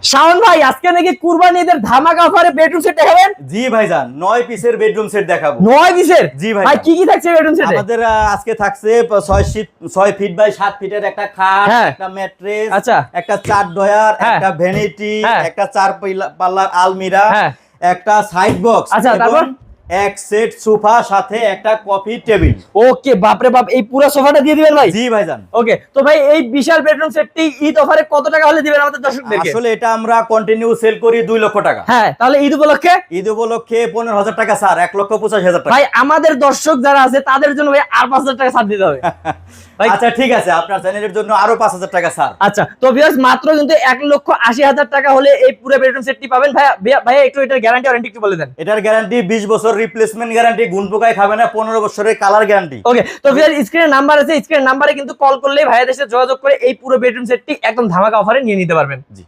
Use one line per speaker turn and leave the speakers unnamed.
শাওন ভাই আজকে নাকি কুরবানি ঈদের ধামাকা অফারে বেডরুম সেট দেখাবেন?
জি ভাইজান 9 পিসের বেডরুম সেট দেখাবো।
9 পিসের?
জি ভাই।
ভাই কি কি থাকছে বেডরুম সেটে?
আমাদের আজকে থাকছে 6 ফিট বাই 7 ফিটের একটা খাট,
হ্যাঁ।
একটা ম্যাট্রেস,
আচ্ছা।
একটা চার ডয়ার,
হ্যাঁ।
একটা ভ্যানিটি,
হ্যাঁ।
একটা চার পাল্লার আলমিরা,
হ্যাঁ।
একটা সাইড বক্স,
আচ্ছা, তারপর?
এক সেট সোফা সাথে একটা কফি টেবিল।
ওকে, বাপরে বাপ, এই পুরো সোফাটা দিয়ে দিবেন ভাই?
জি ভাইজান।
ওকে, তো ভাই এই বিশাল বেডরুম সেটটি ঈদ অফারে কত টাকা হলে দিবেন আমাদের দর্শকদেরকে?
আসলে এটা আমরা কন্টিনিউ সেল করি 2 লক্ষ টাকা।
হ্যাঁ, তাহলে ঈদ উপলক্ষে?
ঈদ উপলক্ষে 15,000 টাকা স্যার, 1,85,000 টাকা।
ভাই আমাদের দর্শক যারা আছে তাদের জন্য ভাই আর 5,000 টাকা ছাড় দিতে হবে। ভাই
আচ্ছা ঠিক আছে, আপনার চ্যানেলের জন্য আরো 5,000 টাকা স্যার।
আচ্ছা, তো ভিউয়ার্স মাত্র কিন্তু 1,80,000 টাকা হলে এই পুরো বেডরুম সেটটি পাবেন। ভাই একটু এটার গ্যারান্টি ওয়ারেন্টি একটু বলে দেন।
এটার গ্যারান্টি 20 বছর রিপ্লেসমেন্ট গ্যারান্টি, গুণ পোকায় খাবে না, 15 বছরের কালার গ্যারান্টি।
ওকে, তো ভিউয়ার্স স্ক্রিনে নাম্বার আছে, স্ক্রিনের নাম্বারে কিন্তু কল করলেই ভাইয়াদের সাথে যোগাযোগ করে এই পুরো বেডরুম সেটটি একদম ধামাকা অফারে নিয়ে নিতে পারবেন।
জি।